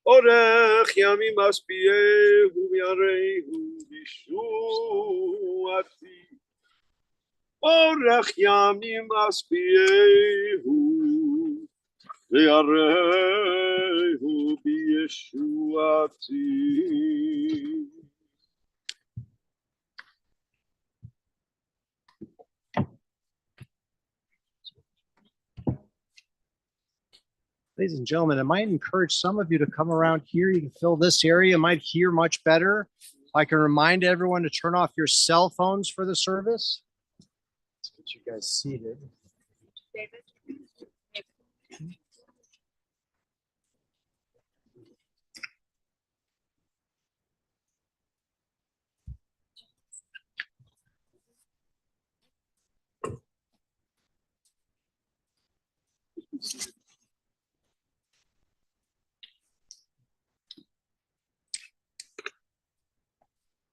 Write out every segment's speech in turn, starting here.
אורך ימים משפיעהו ויראהו בישועתי. אורך ימים משפיעהו ויראהו בישועתי. Ladies and gentlemen, I might encourage some of you to come around here. You can fill this area, you might hear much better. I can remind everyone to turn off your cell phones for the service. Let's get you guys seated. David?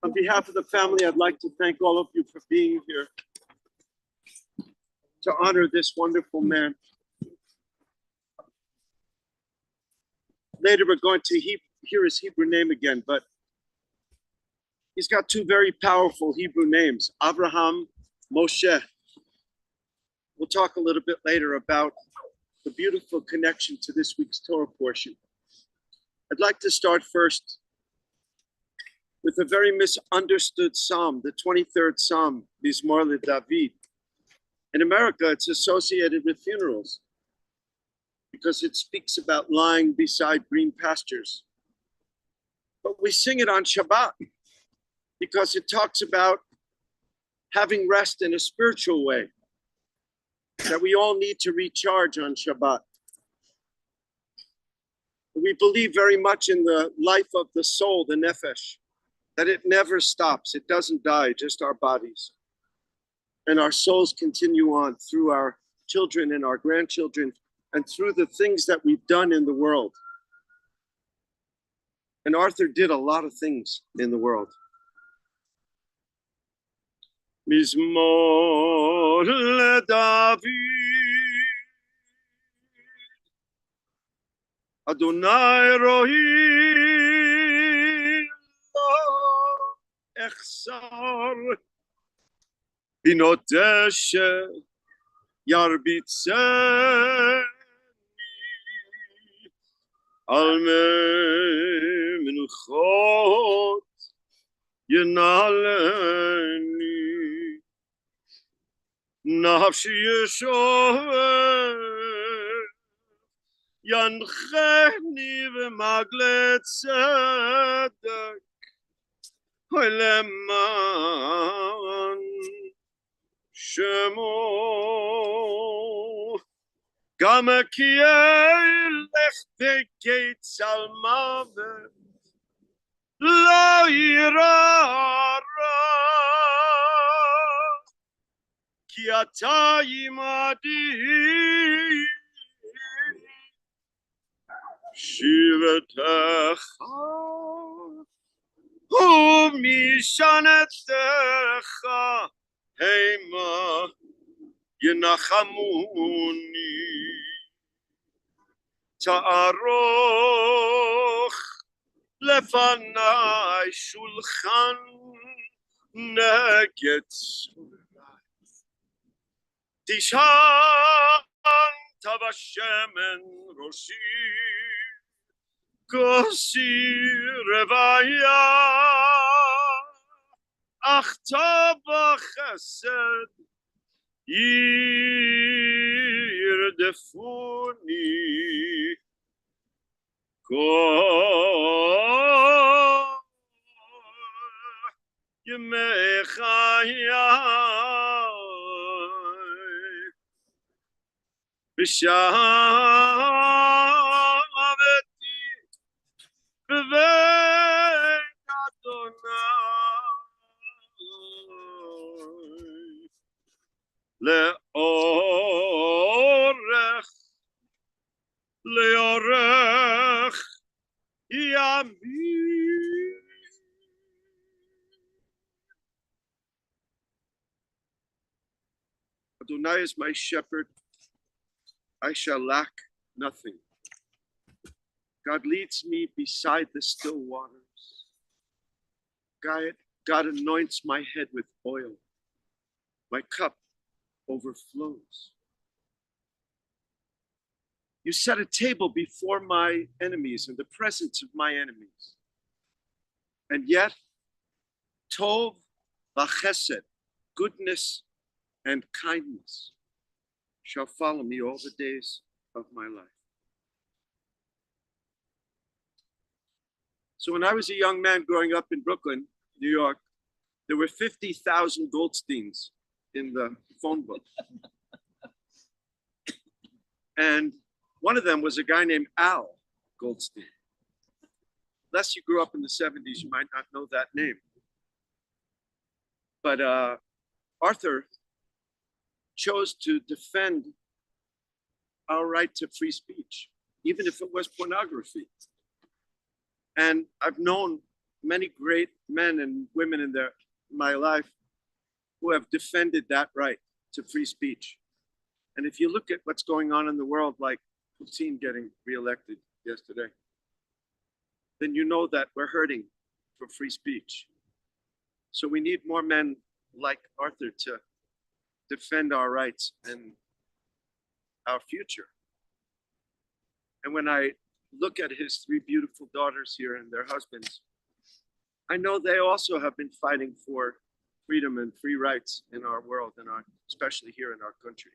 On behalf of the family, I'd like to thank all of you for being here to honor this wonderful man. Later, we're going to hear his Hebrew name again, but he's got two very powerful Hebrew names, Abraham, Moshe. We'll talk a little bit later about the beautiful connection to this week's Torah portion. I'd like to start first with a very misunderstood psalm, the 23rd Psalm, Mizmor LeDavid. In America, it's associated with funerals because it speaks about lying beside green pastures. But we sing it on Shabbat because it talks about having rest in a spiritual way, that we all need to recharge on Shabbat. We believe very much in the life of the soul, the nefesh, that it never stops. It doesn't die, just our bodies. And our souls continue on through our children and our grandchildren and through the things that we've done in the world. And Arthur did a lot of things in the world. Mizmor LeDavid Adonai Rohi Echsar Binodeshe Yarbitzeni Alme Menuchot Yenaleni Nafshi Yeshover Yancheni V'maglet Tzedek Leman Shemo Gam Kielech Teketz Al Mavet Lo Yira Ki Ata Imadi Shivatecha Umishanetecha Hema Yenachamuni Ta'aroch Lefanai Shulchan Neged Tishan Tavashemen Roshi Kosi Revaya Achta B'chesed Yirdefuni Kol Yemei Chayai B'shaveti B'veit Adonai Leorech Yamim Adonai is my shepherd, I shall lack nothing. God leads me beside the still waters. God anoints my head with oil. My cup overflows. You set a table before my enemies in the presence of my enemies. And yet, tov v'chesed, goodness and kindness shall follow me all the days of my life. So when I was a young man growing up in Brooklyn, New York, there were 50,000 Goldsteins in the phone book. And one of them was a guy named Al Goldstein. Unless you grew up in the 70s, you might not know that name. But Arthur chose to defend our right to free speech, even if it was pornography. And I've known many great men and women in my life who have defended that right to free speech. And if you look at what's going on in the world, like Putin getting reelected yesterday, then you know that we're hurting for free speech. So we need more men like Arthur to defend our rights and our future. And when I look at his three beautiful daughters here and their husbands, I know they also have been fighting for freedom and free rights in our world, and especially here in our country.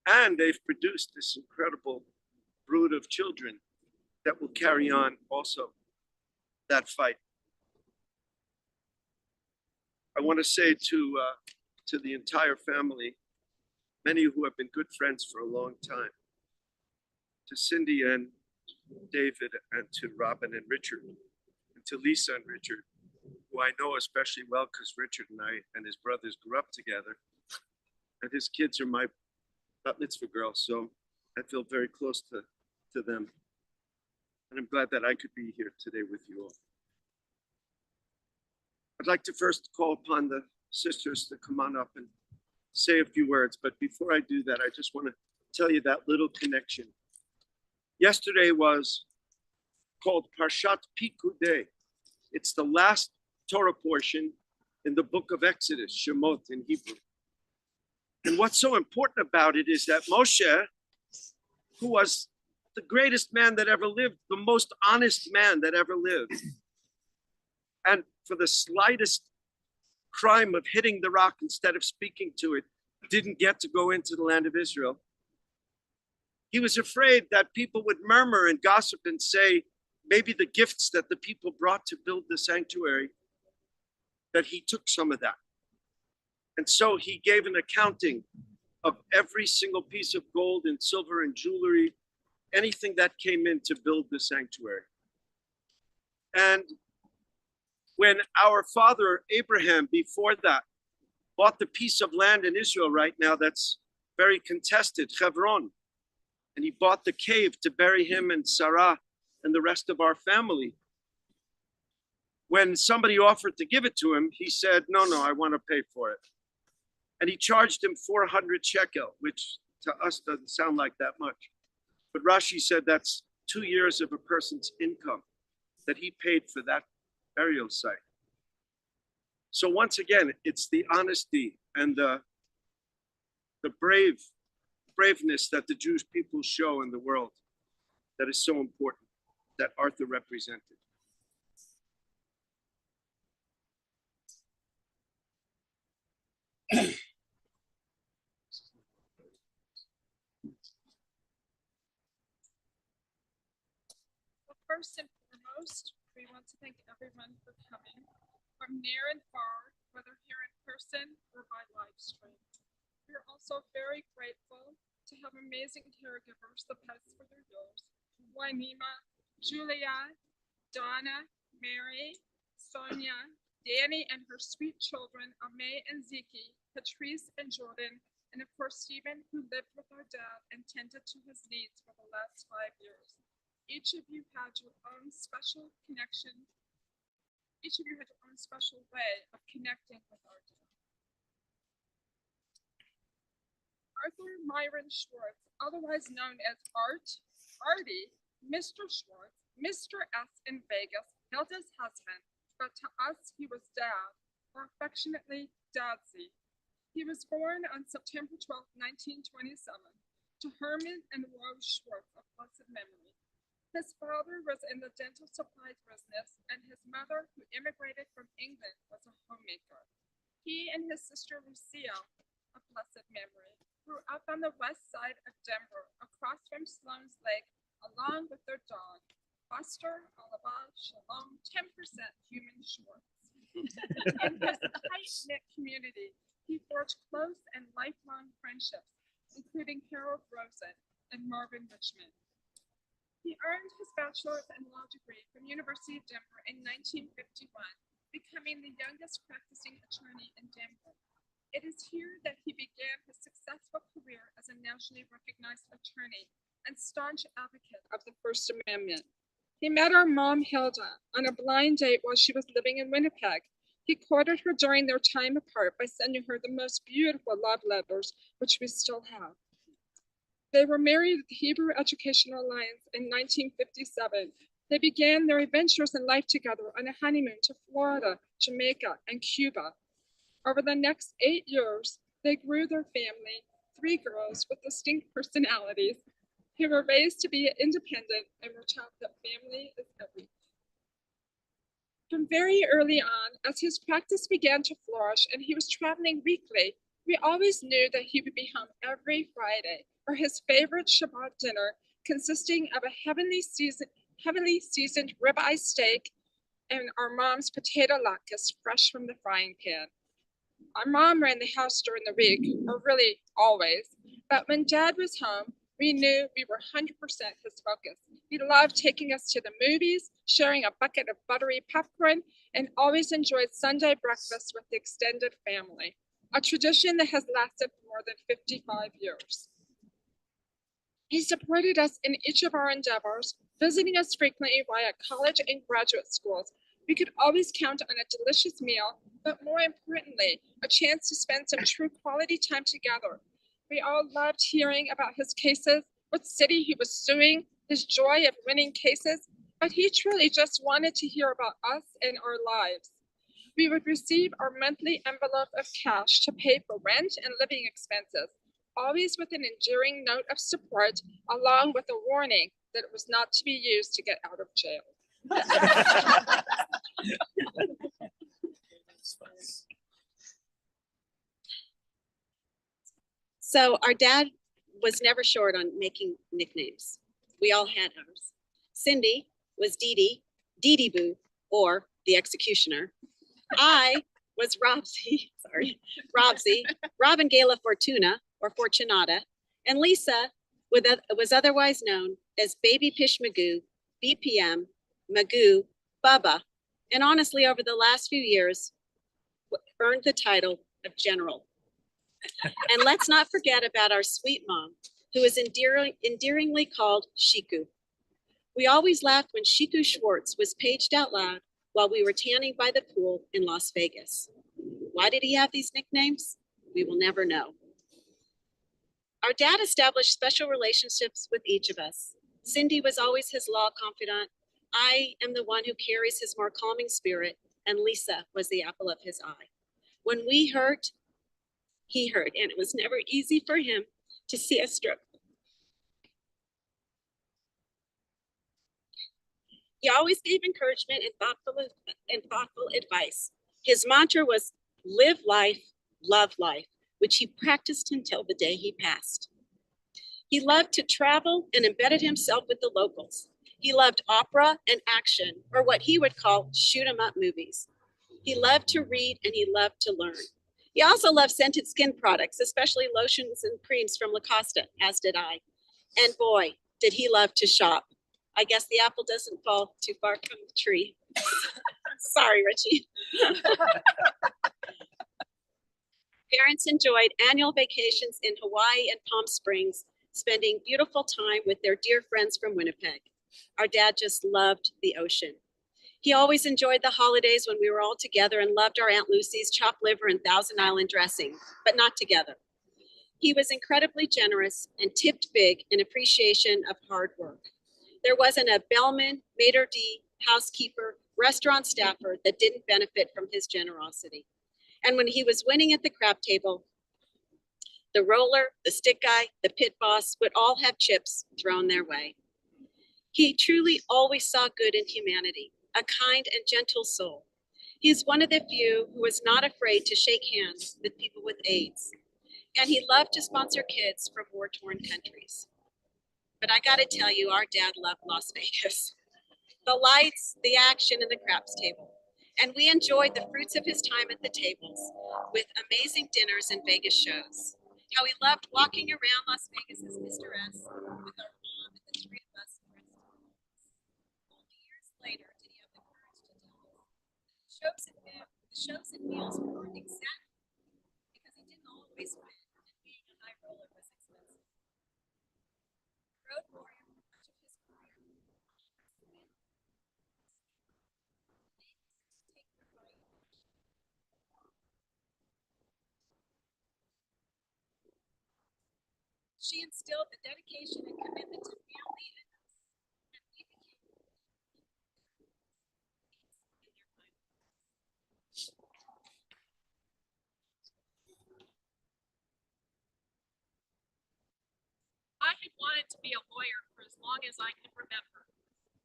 And they've produced this incredible brood of children that will carry on also that fight. I want to say to the entire family, many who have been good friends for a long time, to Cindy and David, and to Robin and Richard, and to Lisa and Richard, who I know especially well because Richard and I and his brothers grew up together, and his kids are my bat mitzvah girls, so I feel very close to them. And I'm glad that I could be here today with you all. I'd like to first call upon the sisters to come on up and say a few words, but before I do that, I just want to tell you that little connection. Yesterday was called Parshat Pikudei. It's the last Torah portion in the book of Exodus, Shemot in Hebrew. And what's so important about it is that Moshe, who was the greatest man that ever lived, the most honest man that ever lived, and for the slightest crime of hitting the rock instead of speaking to it, didn't get to go into the land of Israel. He was afraid that people would murmur and gossip and say, maybe the gifts that the people brought to build the sanctuary, that he took some of that. And so he gave an accounting of every single piece of gold and silver and jewelry, anything that came in to build the sanctuary. And when our father Abraham, before that, bought the piece of land in Israel right now that's very contested, Hebron, and he bought the cave to bury him and Sarah and the rest of our family. When somebody offered to give it to him, he said, no, I want to pay for it. And he charged him 400 shekel, which to us doesn't sound like that much. But Rashi said that's 2 years of a person's income that he paid for that burial site. So once again, it's the honesty and the braveness that the Jewish people show in the world that is so important, that Arthur represented. Well, first and foremost, we want to thank everyone for coming from near and far, whether here in person or by live stream. We are also very grateful to have amazing caregivers, the pets for their dogs, Waimima, Julia, Donna, Mary, Sonia, Danny and her sweet children, Ame and Ziki, Patrice and Jordan, and of course Stephen, who lived with our dad and tended to his needs for the last 5 years. Each of you had your own special connection. Each of you had your own special way of connecting with our dad. Arthur Myron Schwarz, otherwise known as Artie, Mr. Schwarz, Mr. S in Vegas, Hilda's husband, but to us he was Dad, or affectionately Dadsy. He was born on September 12, 1927, to Herman and Rose Schwartz of blessed memory. His father was in the dental supplies business, and his mother, who immigrated from England, was a homemaker. He and his sister Lucille, of blessed memory, grew up on the west side of Denver, across from Sloan's Lake, along with their dog, Buster, Oliver, Shalom, 10% human Schwartz. In his tight-knit community, he forged close and lifelong friendships, including Harold Rosen and Marvin Richmond. He earned his bachelor's in law degree from University of Denver in 1951, becoming the youngest practicing attorney in Denver. It is here that he began his successful career as a nationally recognized attorney and staunch advocate of the First Amendment. He met our mom, Hilda, on a blind date while she was living in Winnipeg. He courted her during their time apart by sending her the most beautiful love letters, which we still have. They were married at the Hebrew Educational Alliance in 1957. They began their adventures in life together on a honeymoon to Florida, Jamaica, and Cuba. Over the next 8 years, they grew their family, 3 girls with distinct personalities, who were raised to be independent and were taught that family is everything. From very early on, as his practice began to flourish and he was traveling weekly, we always knew that he would be home every Friday for his favorite Shabbat dinner, consisting of a heavily seasoned ribeye steak and our mom's potato latkes fresh from the frying pan. Our mom ran the house during the week, or really always, but when Dad was home, we knew we were 100% his focus. He loved taking us to the movies, sharing a bucket of buttery popcorn, and always enjoyed Sunday breakfast with the extended family, a tradition that has lasted for more than 55 years. He supported us in each of our endeavors, visiting us frequently while at college and graduate schools. We could always count on a delicious meal, but more importantly, a chance to spend some true quality time together. We all loved hearing about his cases, what city he was suing, his joy of winning cases, but he truly just wanted to hear about us and our lives. We would receive our monthly envelope of cash to pay for rent and living expenses, always with an enduring note of support, along with a warning that it was not to be used to get out of jail. So our dad was never short on making nicknames. We all had ours. Cindy was Dee Dee Boo, or the executioner. I was Robsy, Robin Gala Fortuna, or Fortunata, and Lisa was otherwise known as Baby Pish Magoo, BPM, Magoo, Bubba, and honestly, over the last few years, earned the title of General. And let's not forget about our sweet mom, who is endearingly called Shiku. We always laughed when Shiku Schwartz was paged out loud while we were tanning by the pool in Las Vegas. Why did he have these nicknames? We will never know. Our dad established special relationships with each of us. Cindy was always his law confidant. I am the one who carries his more calming spirit, and Lisa was the apple of his eye. When we hurt, he hurt, and it was never easy for him to see us struggle. He always gave encouragement and thoughtful advice. His mantra was live life, love life, which he practiced until the day he passed. He loved to travel and embedded himself with the locals. He loved opera and action, or what he would call shoot 'em up movies. He loved to read and he loved to learn. He also loved scented skin products, especially lotions and creams from La Costa, as did I. And boy, did he love to shop. I guess the apple doesn't fall too far from the tree. Sorry, Richie. Parents enjoyed annual vacations in Hawaii and Palm Springs, spending beautiful time with their dear friends from Winnipeg. Our dad just loved the ocean. He always enjoyed the holidays when we were all together and loved our Aunt Lucy's chopped liver and Thousand Island dressing, but not together. He was incredibly generous and tipped big in appreciation of hard work. There wasn't a bellman, maitre d', housekeeper, restaurant staffer that didn't benefit from his generosity. And when he was winning at the crap table, the roller, the stick guy, the pit boss would all have chips thrown their way. He truly always saw good in humanity, a kind and gentle soul. He's one of the few who was not afraid to shake hands with people with AIDS. And he loved to sponsor kids from war-torn countries. But I gotta tell you, our dad loved Las Vegas. The lights, the action, and the craps table. And we enjoyed the fruits of his time at the tables with amazing dinners and Vegas shows. How he loved walking around Las Vegas as Mr. S with our mom and the three of us. Only years later did he have the courage to tell us the shows and meals weren't exact because he didn't always win, and being a high roller was expensive. Road warrior for much of his career. She instilled the dedication and commitment to family in us, and we became in their I had wanted to be a lawyer for as long as I can remember.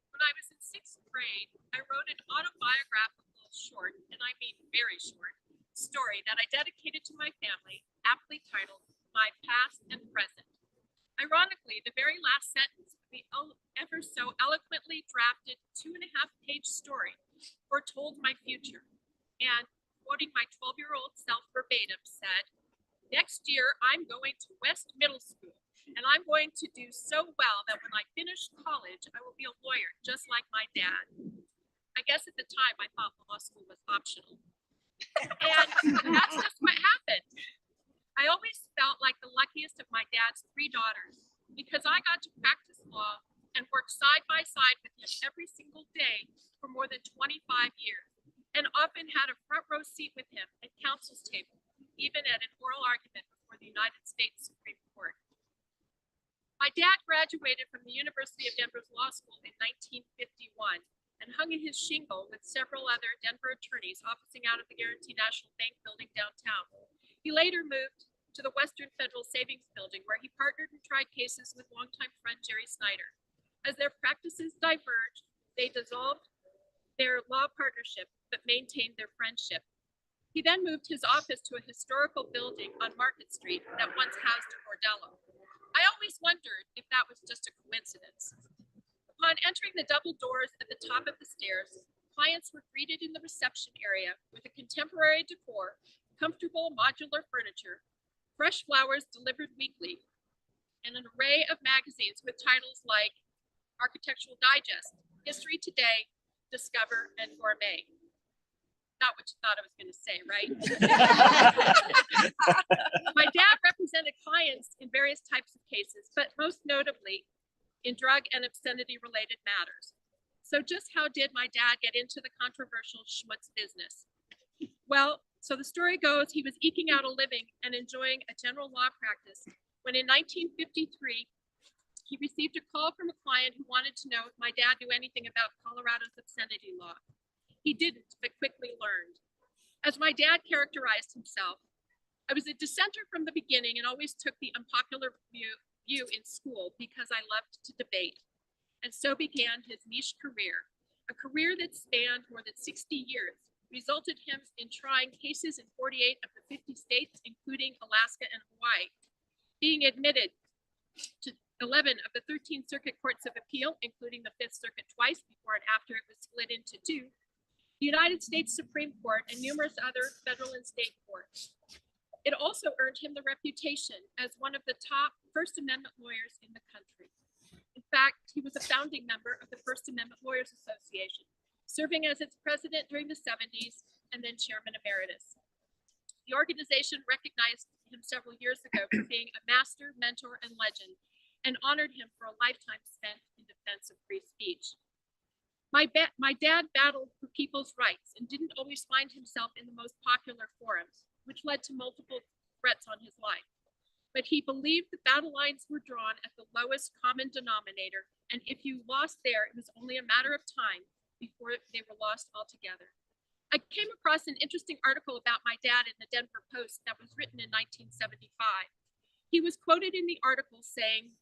When I was in 6th grade, I wrote an autobiographical short, and I mean very short, story that I dedicated to my family, aptly titled My Past and Present. Ironically, the very last sentence of the ever so eloquently drafted 2.5-page story foretold my future, and, quoting my 12-year-old self verbatim, said, "Next year, I'm going to West Middle School, and I'm going to do so well that when I finish college, I will be a lawyer just like my dad." I guess at the time I thought law school was optional. And that's just what happened. I always felt like the luckiest of my dad's 3 daughters because I got to practice law and work side by side with him every single day for more than 25 years, and often had a front row seat with him at counsel's table, even at an oral argument before the United States Supreme Court. My dad graduated from the University of Denver's law school in 1951 and hung in his shingle with several other Denver attorneys officing out of the Guarantee National Bank building downtown. He later moved to the Western Federal Savings Building, where he partnered and tried cases with longtime friend Jerry Snyder. As their practices diverged, they dissolved their law partnership but maintained their friendship. He then moved his office to a historical building on Market Street that once housed a bordello. I always wondered if that was just a coincidence. Upon entering the double doors at the top of the stairs, clients were greeted in the reception area with a contemporary decor, comfortable modular furniture, fresh flowers delivered weekly, and an array of magazines with titles like Architectural Digest, History Today, Discover, and Gourmet. Not what you thought I was going to say, right? My dad represented clients in various types of cases, but most notably in drug and obscenity-related matters. So just how did my dad get into the controversial Schwarz business? Well, so the story goes, he was eking out a living and enjoying a general law practice when in 1953, he received a call from a client who wanted to know if my dad knew anything about Colorado's obscenity law. He didn't, but quickly learned. As my dad characterized himself, "I was a dissenter from the beginning and always took the unpopular view in school because I loved to debate." And so began his niche career, a career that spanned more than 60 years, resulted him in trying cases in 48 of the 50 states, including Alaska and Hawaii, being admitted to 11 of the 13 circuit courts of appeal, including the Fifth Circuit twice before and after it was split into 2, the United States Supreme Court, and numerous other federal and state courts. It also earned him the reputation as one of the top First Amendment lawyers in the country. In fact, he was a founding member of the First Amendment Lawyers Association, serving as its president during the 70s and then chairman emeritus. The organization recognized him several years ago for being a master, mentor, and legend, and honored him for a lifetime spent in defense of free speech. My dad battled for people's rights and didn't always find himself in the most popular forums, which led to multiple threats on his life. but he believed the battle lines were drawn at the lowest common denominator, and if you lost there, it was only a matter of time before they were lost altogether. I came across an interesting article about my dad in the Denver Post that was written in 1975. He was quoted in the article saying,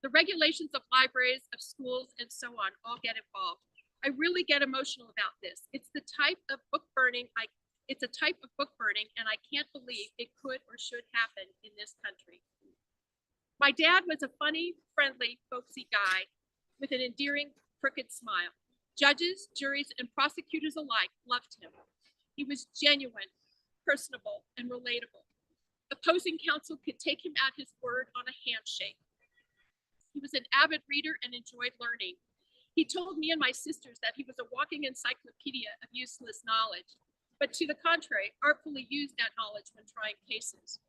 "The regulations of libraries, of schools, and so on all get involved. I really get emotional about this. It's a type of book burning, and I can't believe it could or should happen in this country." My dad was a funny, friendly, folksy guy with an endearing, crooked smile. Judges, juries, and prosecutors alike loved him. He was genuine, personable, and relatable. Opposing counsel could take him at his word on a handshake. He was an avid reader and enjoyed learning. He told me and my sisters that he was a walking encyclopedia of useless knowledge, but to the contrary, artfully used that knowledge when trying cases.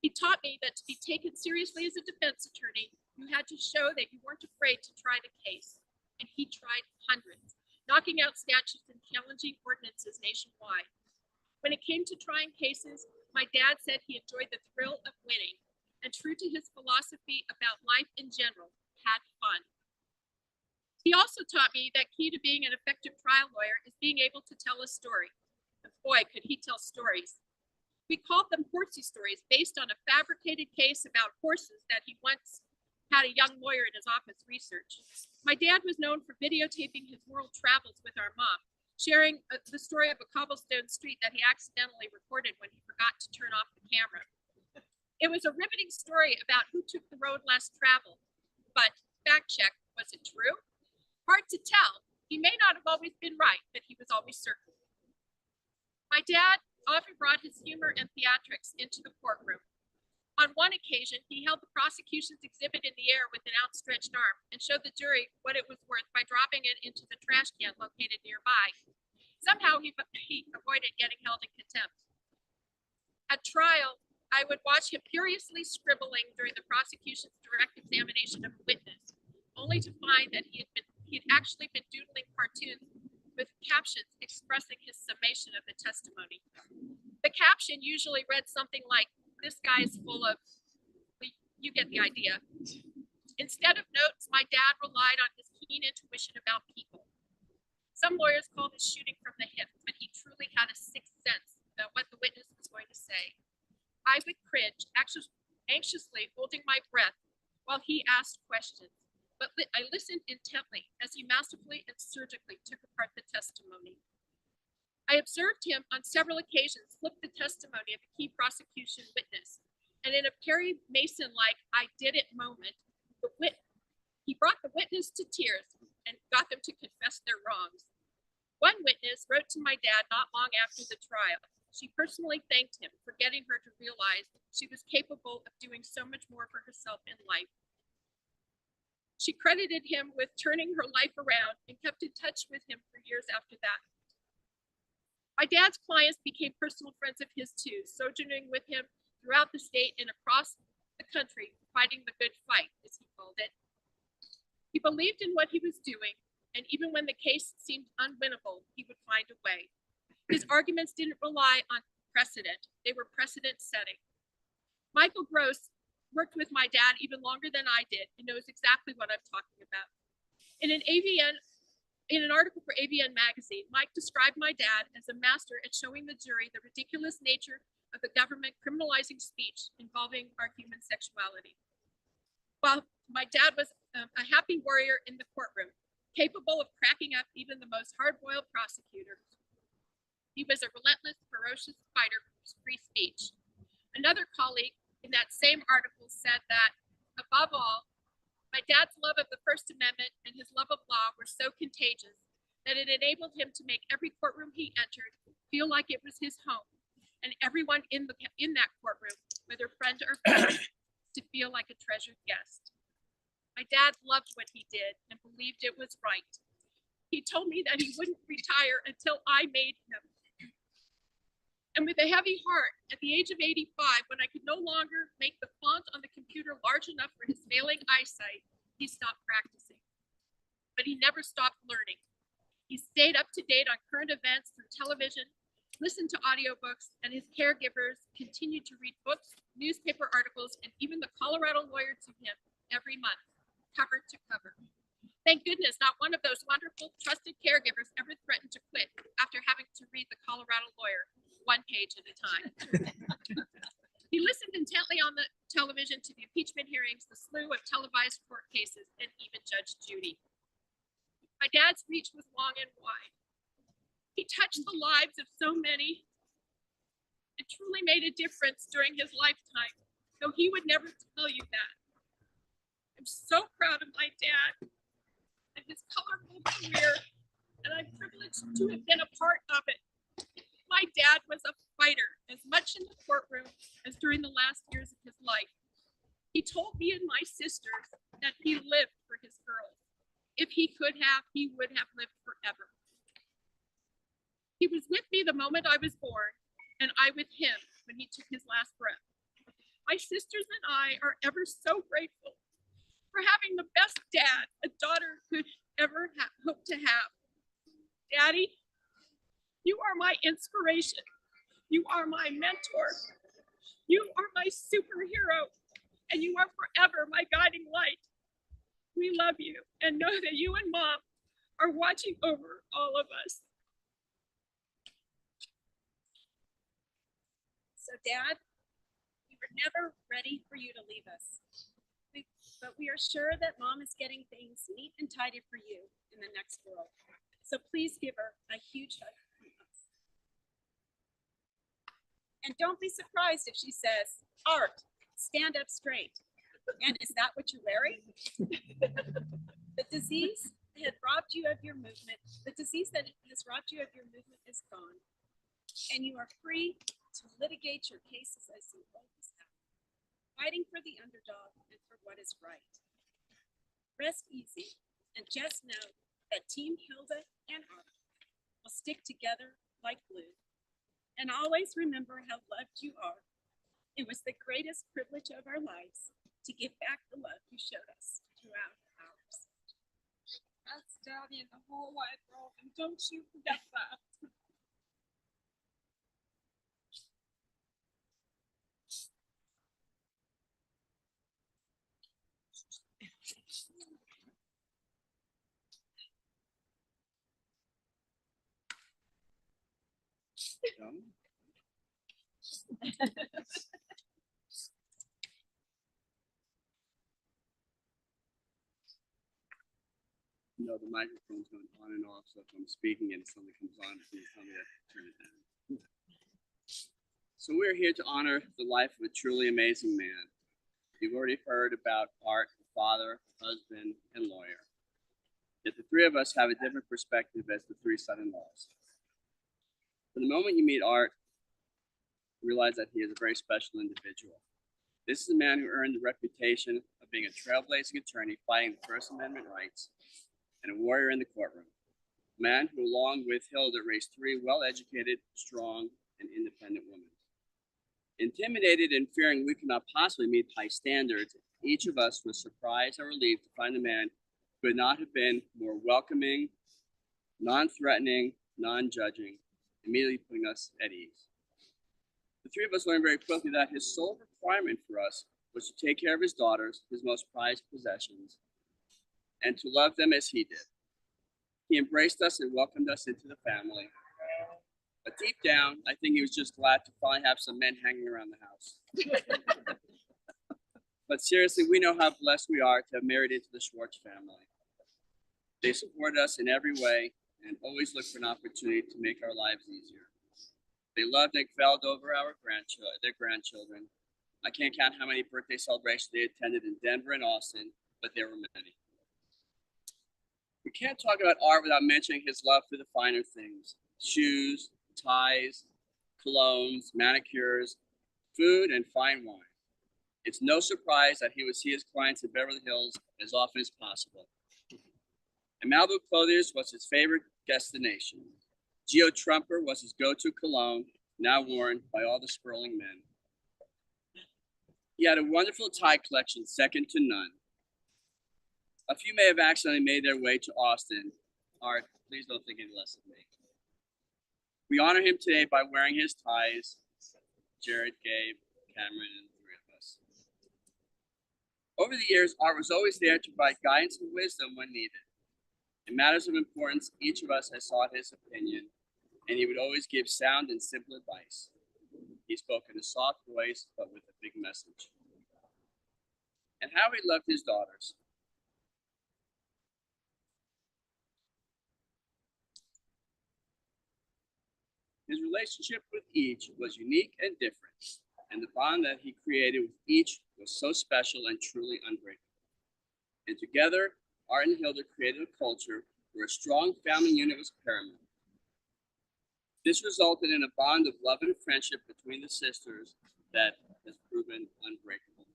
He taught me that to be taken seriously as a defense attorney, you had to show that you weren't afraid to try the case, and he tried hundreds, knocking out statutes and challenging ordinances nationwide. When it came to trying cases, my dad said he enjoyed the thrill of winning, and true to his philosophy about life in general, had fun. He also taught me that key to being an effective trial lawyer is being able to tell a story. And boy, could he tell stories. We called them horsey stories based on a fabricated case about horses that he once had a young lawyer in his office research. My dad was known for videotaping his world travels with our mom, sharing the story of a cobblestone street that he accidentally recorded when he forgot to turn off the camera. It was a riveting story about who took the road less traveled, but fact check, was it true? Hard to tell. He may not have always been right, but he was always certain. My dad often brought his humor and theatrics into the courtroom. On one occasion, he held the prosecution's exhibit in the air with an outstretched arm and showed the jury what it was worth by dropping it into the trash can located nearby. Somehow he avoided getting held in contempt. At trial, I would watch him furiously scribbling during the prosecution's direct examination of a witness, only to find that he had actually been doodling cartoons with captions expressing his summation of the testimony. The caption usually read something like, "This guy is full of," you get the idea. Instead of notes, my dad relied on his keen intuition about people. Some lawyers call this shooting from the hip, but he truly had a sixth sense about what the witness was going to say. I would cringe, anxiously holding my breath while he asked questions, but I listened intently as he masterfully and surgically took apart the testimony. I observed him on several occasions flip the testimony of a key prosecution witness, and in a Perry Mason-like "I did it" moment, he brought the witness to tears and got them to confess their wrongs. One witness wrote to my dad not long after the trial. She personally thanked him for getting her to realize she was capable of doing so much more for herself in life. She credited him with turning her life around and kept in touch with him for years after that. My dad's clients became personal friends of his too, sojourning with him throughout the state and across the country, fighting the good fight, as he called it. He believed in what he was doing, and even when the case seemed unwinnable, he would find a way. His arguments didn't rely on precedent, they were precedent setting. Michael Gross worked with my dad even longer than I did and knows exactly what I'm talking about. In an article for AVN magazine, Mike described my dad as a master at showing the jury the ridiculous nature of the government criminalizing speech involving our human sexuality. While my dad was a happy warrior in the courtroom, capable of cracking up even the most hard-boiled prosecutors, he was a relentless, ferocious fighter for free speech. Another colleague in that same article said that, above all, my dad's love of the First Amendment and his love of law were so contagious that it enabled him to make every courtroom he entered feel like it was his home, and everyone in that courtroom, whether friend or foe, to feel like a treasured guest. My dad loved what he did and believed it was right. He told me that he wouldn't retire until I made him. And with a heavy heart, at the age of 85, when I could no longer make the font on the computer large enough for his failing eyesight, he stopped practicing. But he never stopped learning. He stayed up to date on current events through television, listened to audiobooks, and his caregivers continued to read books, newspaper articles, and even the Colorado Lawyer to him every month, cover to cover. Thank goodness not one of those wonderful, trusted caregivers ever threatened to quit after having to read the Colorado Lawyer one page at a time. He listened intently on the television to the impeachment hearings, the slew of televised court cases, and even Judge Judy. My dad's reach was long and wide. He touched the lives of so many and truly made a difference during his lifetime, though he would never tell you that. I'm so proud of my dad and his colorful career, and I'm privileged to have been a part of it. My dad was a fighter, as much in the courtroom as during the last years of his life. He told me and my sisters that he lived for his girls. If he could have, he would have lived forever. He was with me the moment I was born, and I with him when he took his last breath. My sisters and I are ever so grateful for having the best dad a daughter could ever hope to have. Daddy, you are my inspiration. You are my mentor. You are my superhero, and you are forever my guiding light. We love you and know that you and Mom are watching over all of us. So Dad, we were never ready for you to leave us. But we are sure that Mom is getting things neat and tidy for you in the next world. So please give her a huge hug from us. And don't be surprised if she says, Art, stand up straight. And is that what you're wearing? The disease that had robbed you of your movement, the disease that has robbed you of your movement is gone. And you are free to litigate your cases as you always have, fighting for the underdog and for what is right. Rest easy and just know that Team Hilda and Art will stick together like glue. And always remember how loved you are. It was the greatest privilege of our lives to give back the love you showed us throughout ours. Best daddy in the whole wide world, and don't you forget that. No, the microphone's going on and off, so if I'm speaking and something comes on, please tell me to turn it down. So we're here to honor the life of a truly amazing man. You've already heard about Art, the father, husband, and lawyer. Yet the three of us have a different perspective as the three son-in-laws. From the moment you meet Art, you realize that he is a very special individual. This is a man who earned the reputation of being a trailblazing attorney fighting the First Amendment rights and a warrior in the courtroom. A man who, along with Hilda, raised three well-educated, strong, and independent women. Intimidated and fearing we could not possibly meet high standards, each of us was surprised and relieved to find a man who could not have been more welcoming, non-threatening, non-judging, immediately putting us at ease. The three of us learned very quickly that his sole requirement for us was to take care of his daughters, his most prized possessions, and to love them as he did. He embraced us and welcomed us into the family. But deep down, I think he was just glad to finally have some men hanging around the house. But seriously, we know how blessed we are to have married into the Schwarz family. They support us in every way and always look for an opportunity to make our lives easier. They loved and felled over their grandchildren. I can't count how many birthday celebrations they attended in Denver and Austin, but there were many. We can't talk about Art without mentioning his love for the finer things: shoes, ties, colognes, manicures, food, and fine wine. It's no surprise that he would see his clients in Beverly Hills as often as possible. And Malibu Clothiers was his favorite destination. Geo Trumper was his go-to cologne, now worn by all the Sperling men. He had a wonderful tie collection, second to none. A few may have accidentally made their way to Austin. Art, please don't think any less of me. We honor him today by wearing his ties. Jared, Gabe, Cameron, and the three of us. Over the years, Art was always there to provide guidance and wisdom when needed. In matters of importance, each of us has sought his opinion, and he would always give sound and simple advice. He spoke in a soft voice, but with a big message. And how he loved his daughters. His relationship with each was unique and different, and the bond that he created with each was so special and truly unbreakable. And together, Art and Hilda created a culture where a strong family unit was paramount. This resulted in a bond of love and friendship between the sisters that has proven unbreakable.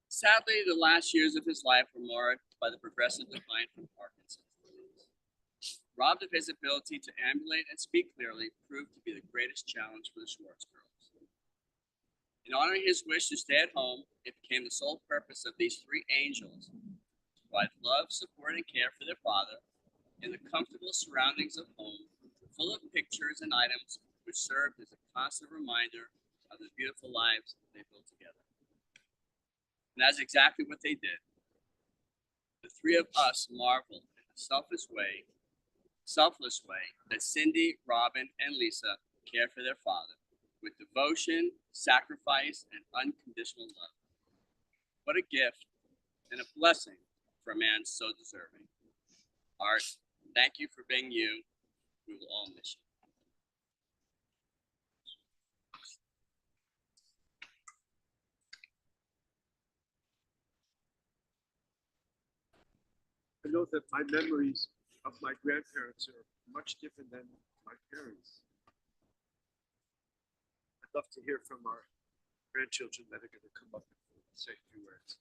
Sadly, the last years of his life were marred by the progressive decline from Parkinson's disease. Robbed of his ability to ambulate and speak clearly proved to be the greatest challenge for the Schwarz girls. In honoring his wish to stay at home, it became the sole purpose of these three angels to provide love, support, and care for their father in the comfortable surroundings of home, full of pictures and items which served as a constant reminder of the beautiful lives they built together. And that's exactly what they did. The three of us marveled in the selfless way that Cindy, Robin, and Lisa cared for their father with devotion, sacrifice, and unconditional love. What a gift and a blessing for a man so deserving. Art, thank you for being you. We will all miss you. I know that my memories of my grandparents are much different than my parents. I'd love to hear from our grandchildren that are going to come up and say a few words.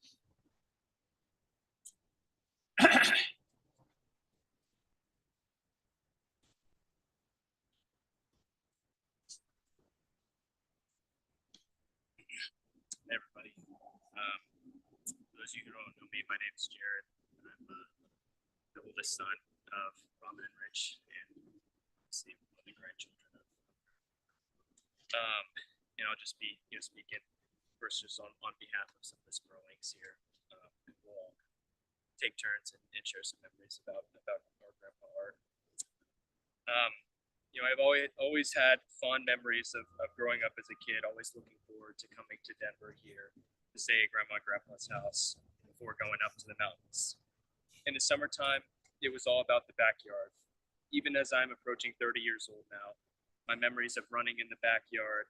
Hey everybody. For those of you who don't know me, my name is Jared. I'm the oldest son of Robin and Rich, and Steve, one of the grandchildren of. And I'll just be speaking first just on behalf of some of the Sperlings here. And we'll all take turns and share some memories about our grandpa Art. I've always had fond memories of growing up as a kid, always looking forward to coming to Denver here to stay at Grandma and Grandpa's house before going up to the mountains. In the summertime, it was all about the backyard. Even as I'm approaching 30 years old now, my memories of running in the backyard,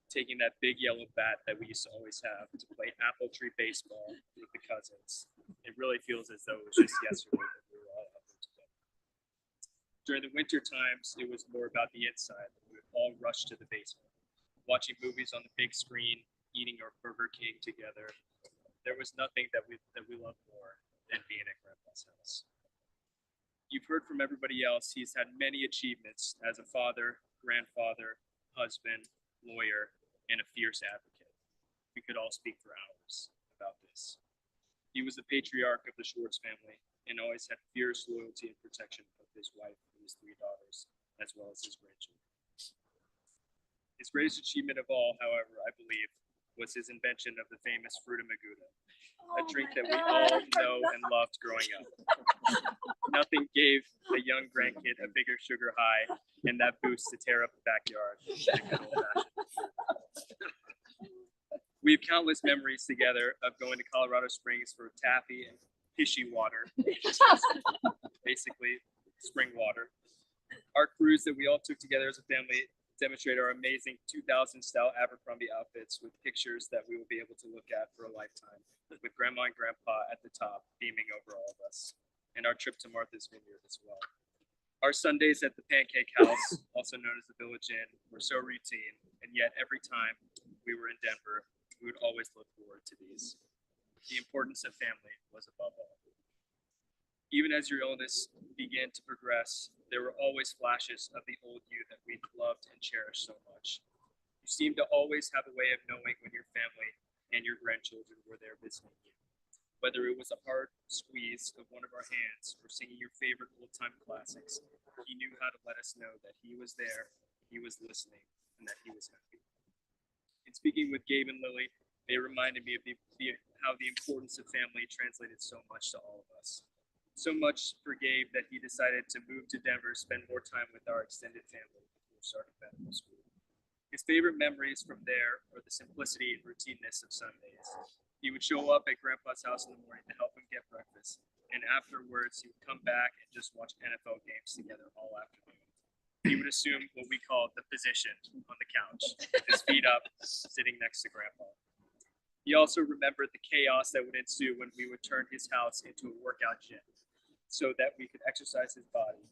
taking that big yellow bat that we used to always have to play apple tree baseball with the cousins, it really feels as though it was just yesterday that we were all out there together. During the winter times, it was more about the inside. We would all rush to the basement, watching movies on the big screen, eating our Burger King together. There was nothing that we loved more than being at Grandpa's house. You've heard from everybody else. He's had many achievements as a father, grandfather, husband, lawyer, and a fierce advocate. We could all speak for hours about this. He was the patriarch of the Schwarz family and always had fierce loyalty and protection of his wife and his three daughters, as well as his grandchildren. His greatest achievement of all, however, I believe, was his invention of the famous Fruta Maguda, a drink that we all know and loved growing up. Nothing gave a young grandkid a bigger sugar high and that boost to tear up the backyard than good old-fashioned. We have countless memories together of going to Colorado Springs for taffy and fishy water, basically spring water. Our cruise that we all took together as a family demonstrate our amazing 2000 style Abercrombie outfits with pictures that we will be able to look at for a lifetime, with Grandma and Grandpa at the top beaming over all of us, and our trip to Martha's Vineyard as well. Our Sundays at the Pancake House, also known as the Village Inn, were so routine, and yet every time we were in Denver, we would always look forward to these. The importance of family was above all. Even as your illness began to progress, there were always flashes of the old you that we loved and cherished so much. You seemed to always have a way of knowing when your family and your grandchildren were there visiting you. Whether it was a hard squeeze of one of our hands or singing your favorite old-time classics, he knew how to let us know that he was there, he was listening, and that he was happy. In speaking with Gabe and Lily, they reminded me of how the importance of family translated so much to all of us. So much for Gabe that he decided to move to Denver, spend more time with our extended family before starting medical school. His favorite memories from there are the simplicity and routineness of Sundays. He would show up at Grandpa's house in the morning to help him get breakfast, and afterwards he would come back and just watch NFL games together all afternoon. He would assume what we called the position on the couch, with his feet up, sitting next to Grandpa. He also remembered the chaos that would ensue when we would turn his house into a workout gym so that we could exercise his body.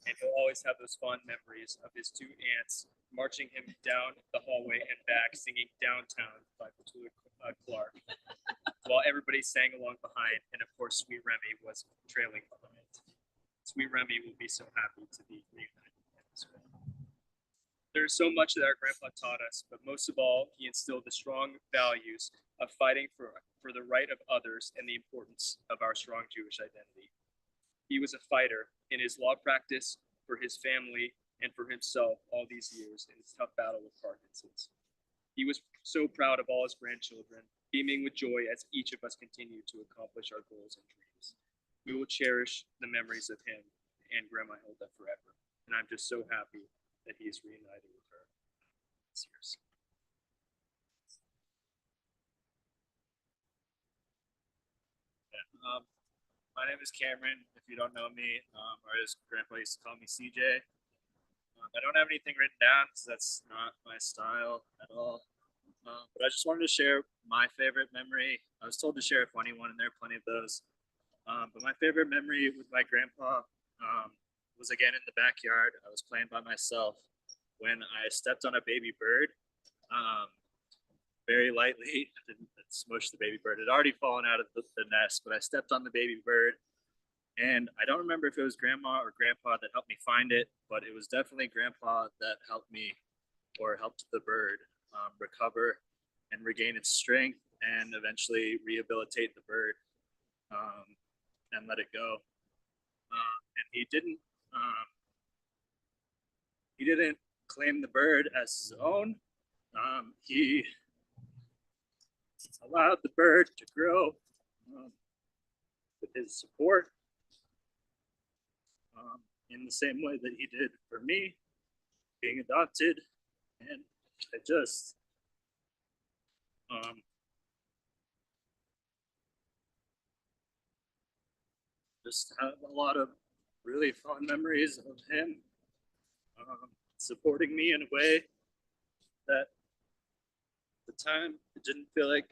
And he'll always have those fond memories of his two aunts marching him down the hallway and back, singing Downtown by Petula Clark, while everybody sang along behind, and of course, Sweet Remy was trailing behind. Sweet Remy will be so happy to be reunited with us. There's so much that our grandpa taught us, but most of all, he instilled the strong values of fighting for the right of others and the importance of our strong Jewish identity. He was a fighter in his law practice, for his family, and for himself all these years in his tough battle with Parkinson's. He was so proud of all his grandchildren, beaming with joy as each of us continue to accomplish our goals and dreams. We will cherish the memories of him and Grandma Hilda forever, and I'm just so happy that he is reunited with her. Cheers. My name is Cameron. If you don't know me, or as Grandpa used to call me, CJ. I don't have anything written down because that's not my style at all. But I just wanted to share my favorite memory. I was told to share a funny one, and there are plenty of those. But my favorite memory with my grandpa was again in the backyard. I was playing by myself when I stepped on a baby bird very lightly. I didn't smush the baby bird. It had already fallen out of the nest, but I stepped on the baby bird. And I don't remember if it was Grandma or Grandpa that helped me find it, but it was definitely Grandpa that helped me, or helped the bird recover and regain its strength and eventually rehabilitate the bird and let it go. And he didn't claim the bird as his own. He allowed the bird to grow with his support in the same way that he did for me, being adopted. And I just have a lot of really fond memories of him supporting me in a way that at the time it didn't feel like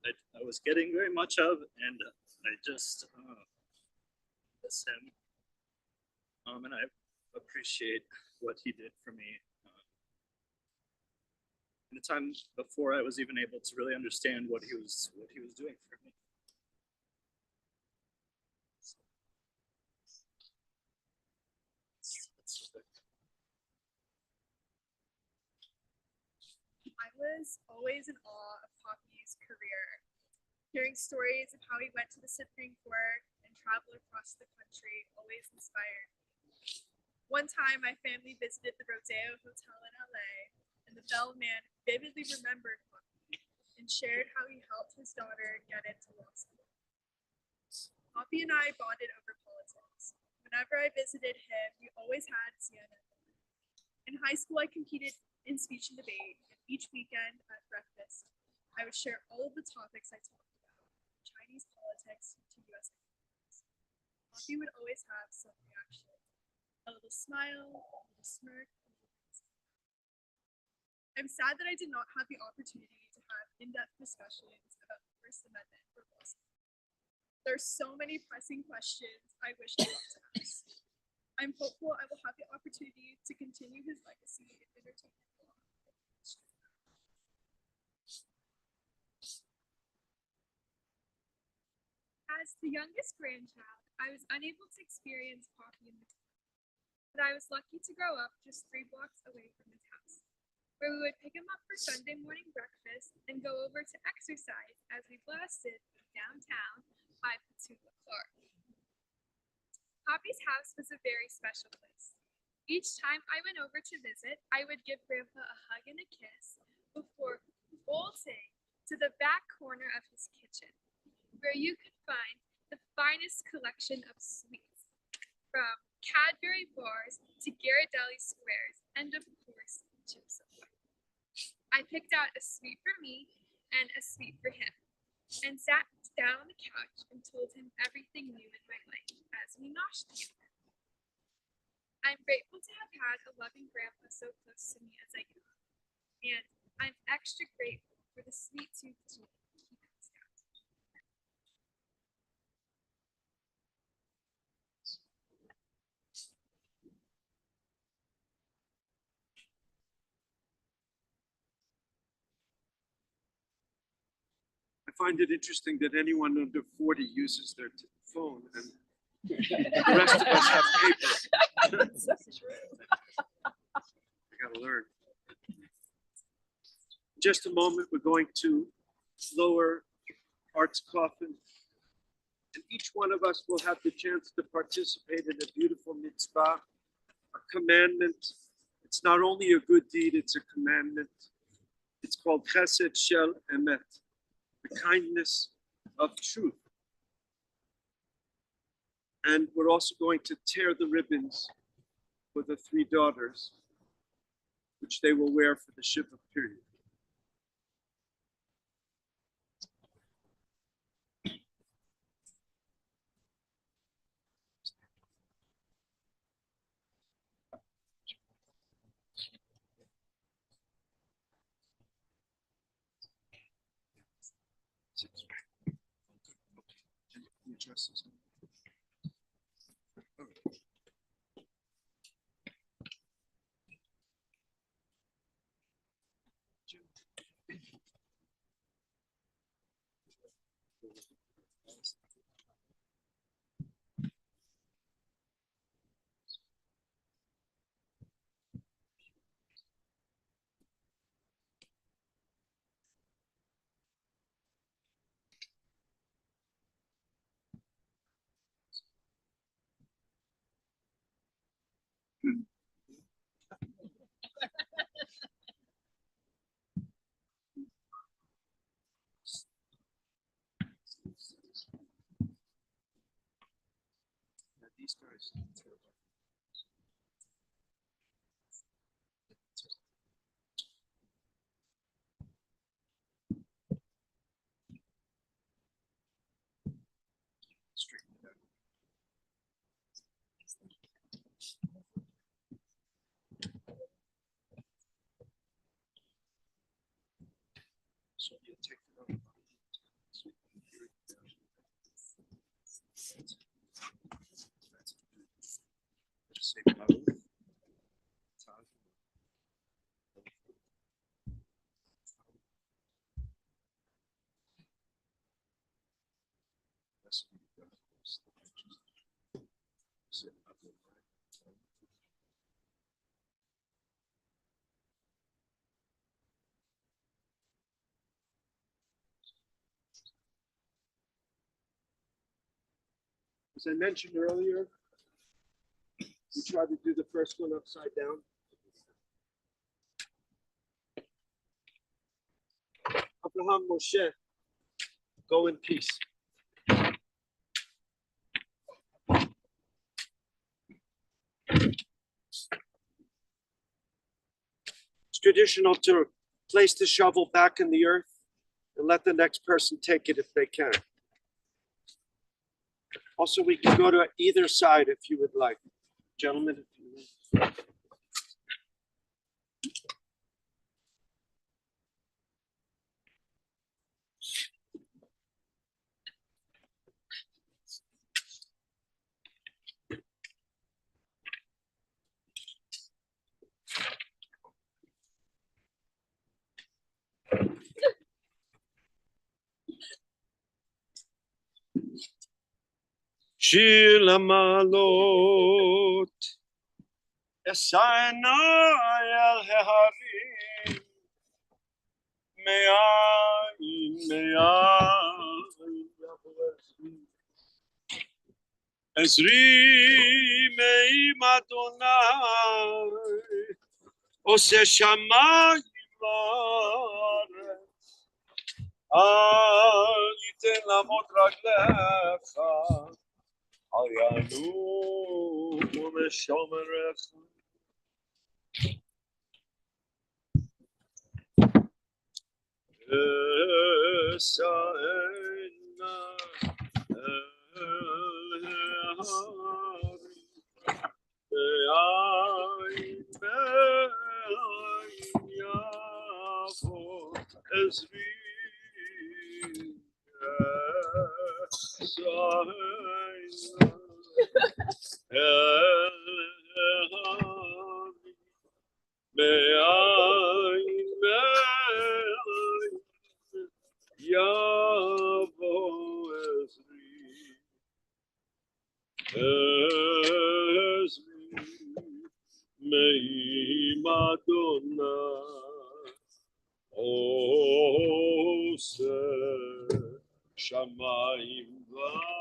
I was getting very much of, and I just miss him. And I appreciate what he did for me in the time before I was even able to really understand what he was doing for me. I was always in awe of Poppy's career. Hearing stories of how he went to the Supreme Court and traveled across the country always inspired me. One time, my family visited the Rodeo Hotel in LA, and the bellman vividly remembered Poppy and shared how he helped his daughter get into law school. Poppy and I bonded over politics. Whenever I visited him, we always had CNN. In high school, I competed in speech and debate, and each weekend at breakfast, I would share all of the topics I talked about, from Chinese politics to US economics. Poppy would always have some reaction, a little smile, a little smirk, a little crazy. I'm sad that I did not have the opportunity to have in-depth discussions about the First Amendment or law school. There are so many pressing questions I wish I got to ask. I'm hopeful I will have the opportunity to continue his legacy in entertainment law. As the youngest grandchild, I was unable to experience Poppy in the town, but I was lucky to grow up just 3 blocks away from his house, where we would pick him up for Sunday morning breakfast and go over to exercise as we blasted Downtown by Petula Clark. Poppy's house was a very special place. Each time I went over to visit, I would give Grandpa a hug and a kiss before bolting to the back corner of his kitchen, where you could find the finest collection of sweets, from Cadbury bars to Ghirardelli squares, and of course, chips ahoy. I picked out a sweet for me and a sweet for him, and sat down on the couch and told him everything new in my life as we noshed together. I'm grateful to have had a loving grandpa so close to me as I grew up, and I'm extra grateful for the sweet tooth gene he passed down to me. I find it interesting that anyone under 40 uses their phone and the rest of us have paper. I gotta learn. In just a moment, we're going to lower Art's coffin, and each one of us will have the chance to participate in a beautiful mitzvah, a commandment. It's not only a good deed, it's a commandment. It's called Chesed Shel Emet, the kindness of truth. And we're also going to tear the ribbons for the 3 daughters, which they will wear for the Shiva period. These guys. Straighten it out. So you take it out. Say Baruch. As I mentioned earlier, we tried to do the first one upside down. Abraham Moshe, go in peace. It's traditional to place the shovel back in the earth and let the next person take it if they can. Also, we can go to either side if you would like. Gentlemen, if you would. Shir Lamalot Esayna El Heharim Me'ayin Me'ayin Ezri meim Adonai Ose shamayim va'aretz Al yiten lamot raglecha Al yanu v'shomerecha Esaena el hari be'ayin be'ayin yavo ezri Esaena el hari be'ayin be'ayin yavo ezri meim Adonai ose shamayim va'aretz.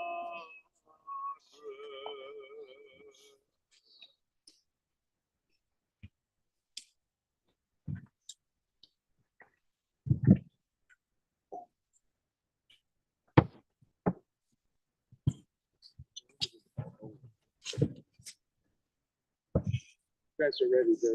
You guys are ready to.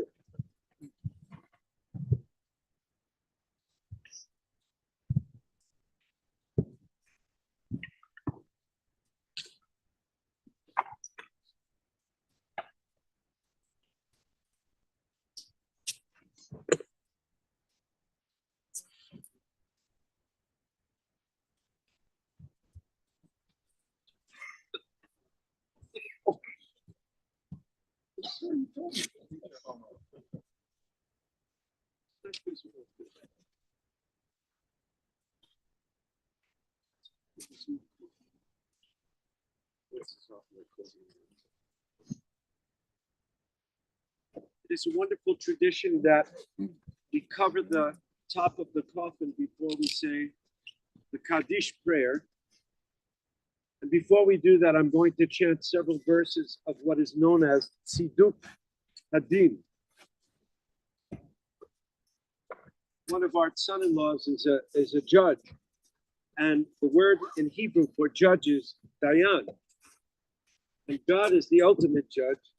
It's a wonderful tradition that we cover the top of the coffin before we say the Kaddish prayer. And before we do that, I'm going to chant several verses of what is known as Tziduk Hadin. One of our son-in-laws is a judge, and the word in Hebrew for judge is Dayan. And God is the ultimate judge.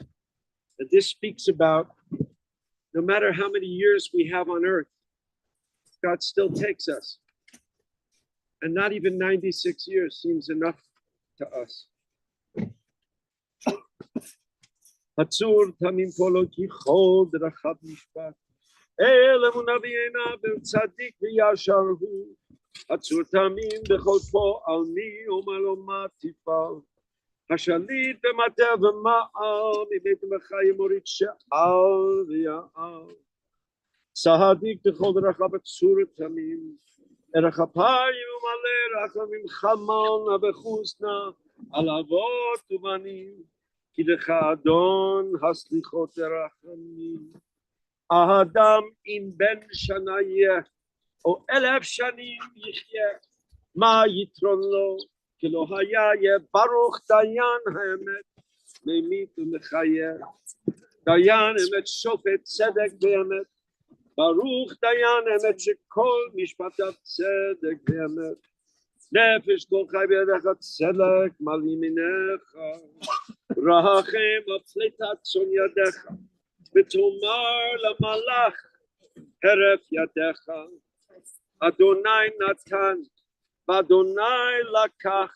And this speaks about no matter how many years we have on earth, God still takes us. And not even 96 years seems enough to us. Hatzur tamim polo kichol derachab mishpat. El emunah v'yena ben tzadik v'yashar hu. Hatzur tamim bechol po al mi umaloma tifal. השליט במטה ומעל מבית המחיים מוריד שעל ויעל צהדיק בכל דרכיו בצור תמים ערך אפיים ומלא רחמים חמל וחוסנה על אבות ובנים כי לך אדון הסליחות הרחמים האדם אם בן שנה יהיה או 1000 שנים יחיה מה יתרון לו כי לא היה ברוך דיין האמת ממית ומחיה דיין אמת שופט צדק באמת ברוך דיין אמת שכל משפטיו צדק באמת נפש כל חי בידיך צדק מלא ימינך רחם על פליטת צאן ידיך ותאמר למלאך הרף ידיך אדוני נתן Adonai lakach,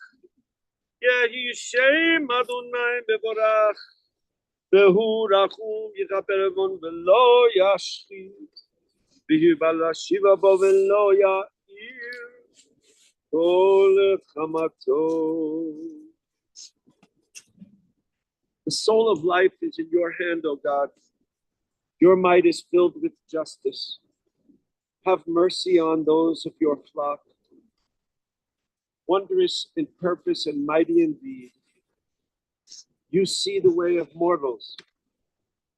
yehi shem Adonai bevorach, vehu rachum yichaper evon velo yashchit, v'hi balashiva bo velo ya'ir, kol chamato. The soul of life is in your hand, O God. Your might is filled with justice. Have mercy on those of your flock. Wondrous in purpose and mighty in deed. You see the way of mortals,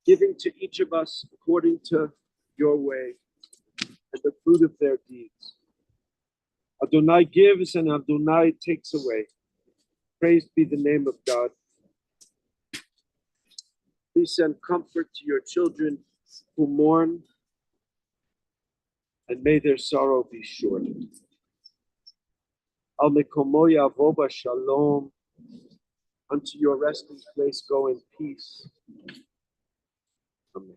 giving to each of us according to your way and the fruit of their deeds. Adonai gives and Adonai takes away. Praised be the name of God. Please send comfort to your children who mourn, and may their sorrow be short. Al mekomo yavo shalom. Unto your resting place go in peace. Amen.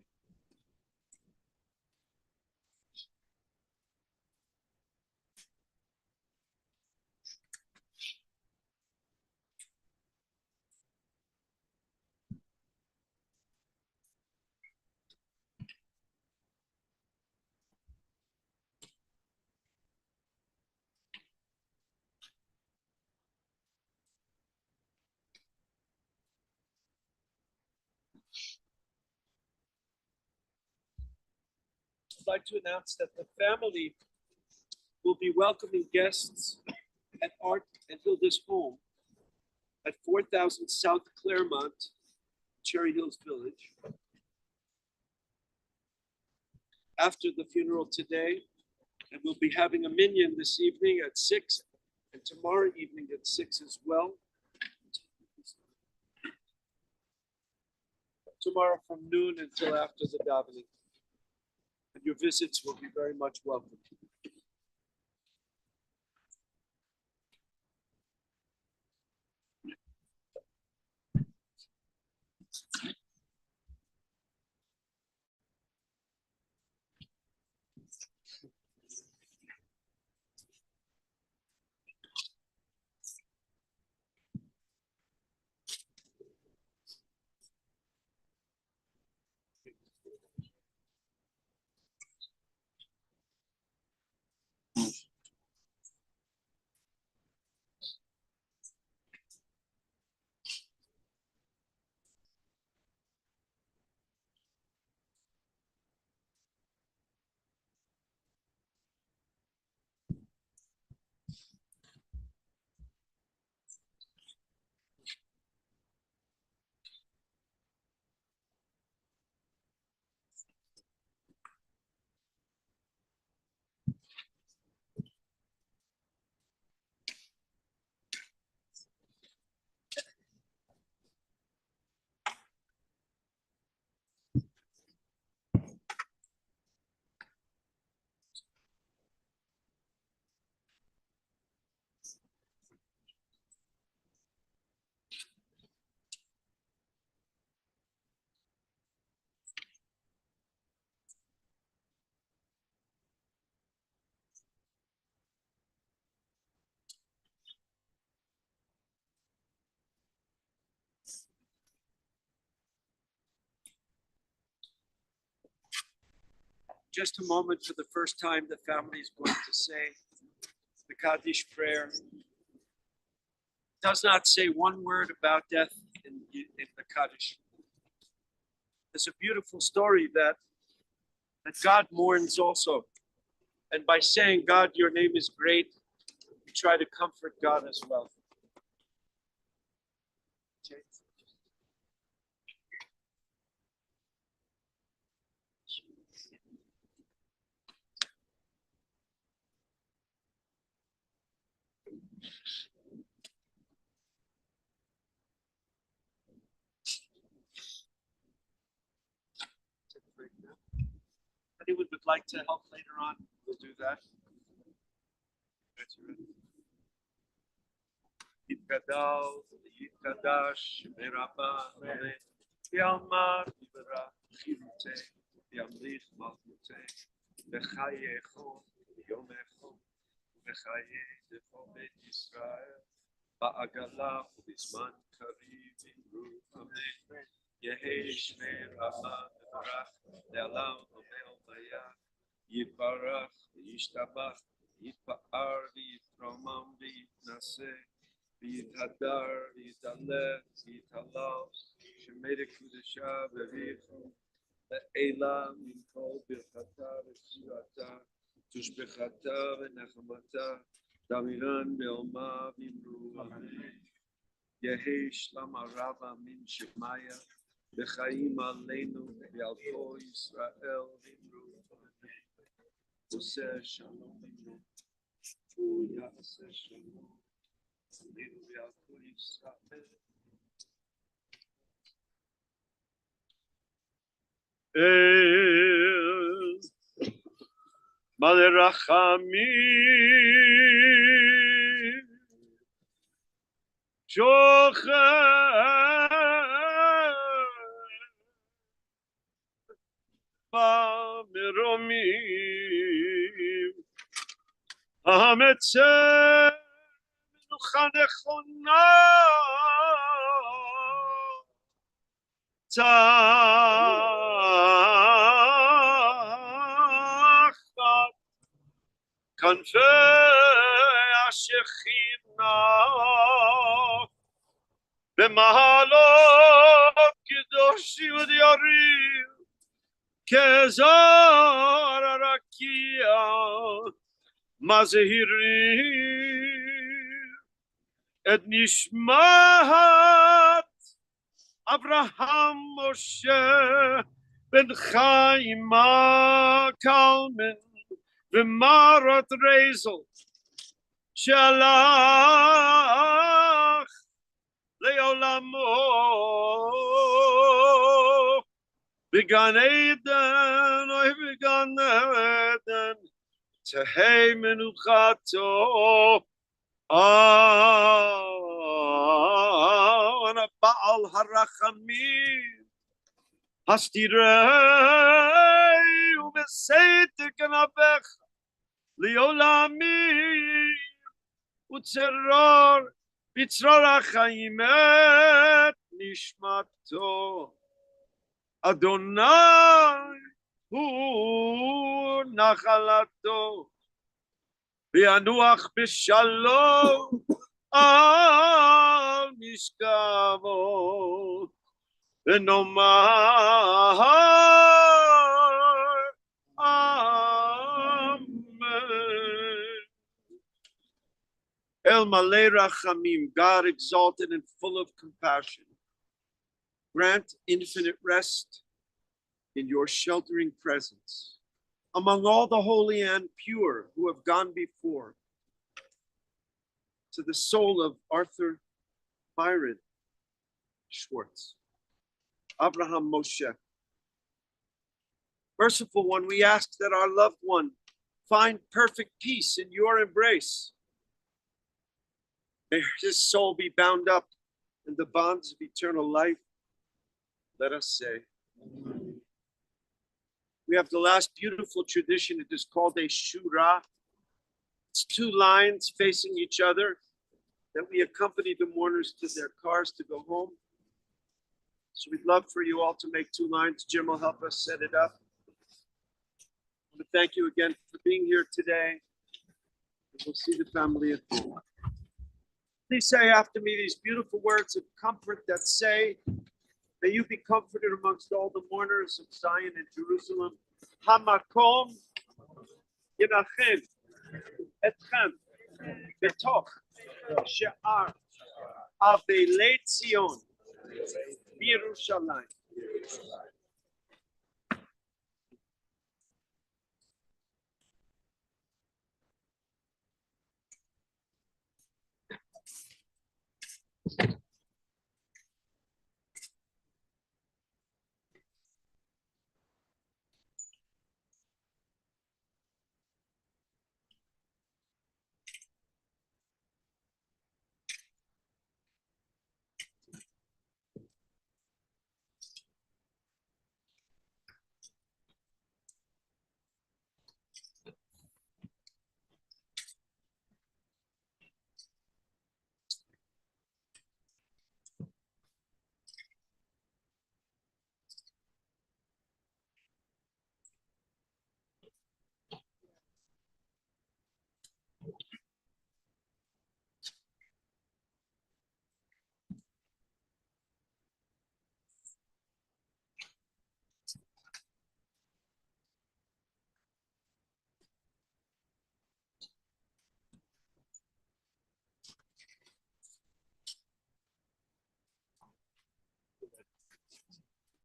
I'd like to announce that the family will be welcoming guests at Art and Hilda's home at 4000 South Claremont, Cherry Hills Village. After the funeral today, and we'll be having a minyan this evening at 6 and tomorrow evening at 6 as well. Tomorrow from noon until after the davening. And your visits will be very much welcome. Just a moment. For the first time, the family is going to say the Kaddish prayer. Does not say one word about death in the Kaddish. There's a beautiful story that God mourns also. And by saying, God, your name is great, we try to comfort God as well. Anyone would like to help later on, we'll do that. Yitgadal, Yitkadash, Meraba, Yalma, Yibara, Chivute, Yamlich, Malchute, Bechayecho, Yomecho, Bechaye, Decho Bet Yisrael, Ba'agala, Bizman Kariv, Imru, Amen. Yehi Shmei Rama, Barach, Le'alam, Omel, Maya, Yibarach, Yishtabach, Yitpa'ar, Yitromam, Yitnaseh, Yithadar, Yithaleh, Yithalal, Shemere Kudesha, Bevichu, Le'ela, Minkol, Birchata, V'Shirata, Tushbechata, V'Nechamata, Damiran, Be'oma, V'Imru, Amen. Yehi Shlam Arava, Min Shemaya, Bechaim Aleinu, Be'alko Yisrael, V'Imru, Amen. Oseh Shalom, V'Imru, Yaseh Shalom. is Malerachami Shochem Bamiromim Hametzeh Menucha Nechona Tachat Kanfei HaShechina B'mahalot Kedoshim V'Yarim Kezar Arakia Mazehirim Et Nishmat Abraham Moshe Ben Chaima Kalman V'marat Rezel Shalach Leolamo Began Eden Oy Began Eden Tehei Menuchato Ana Baal Harachamim Hastirei Umeseiter Kanavech Liolami Utzeror Bitzror HaChaim Et Nishmato Adonai Hu Nachalato V'yanuach b'shalom al mishkavo v'nomar Amen. El Malei Rachamim, God exalted and full of compassion, grant infinite rest in your sheltering presence among all the holy and pure who have gone before, to the soul of Arthur Byron Schwarz, Abraham Moshe. Merciful one, we ask that our loved one find perfect peace in your embrace. May his soul be bound up in the bonds of eternal life. Let us say. We have the last beautiful tradition. It is called a shura. It's two lines facing each other that we accompany the mourners to their cars to go home. So we'd love for you all to make two lines. Jim will help us set it up. I want to thank you again for being here today. And we'll see the family at home. Please say after me these beautiful words of comfort that say, may you be comforted amongst all the mourners of Zion and Jerusalem. Hamakom Yenachem Etchem Betoch She'ar Avelei Tzion B'Yerushalayim.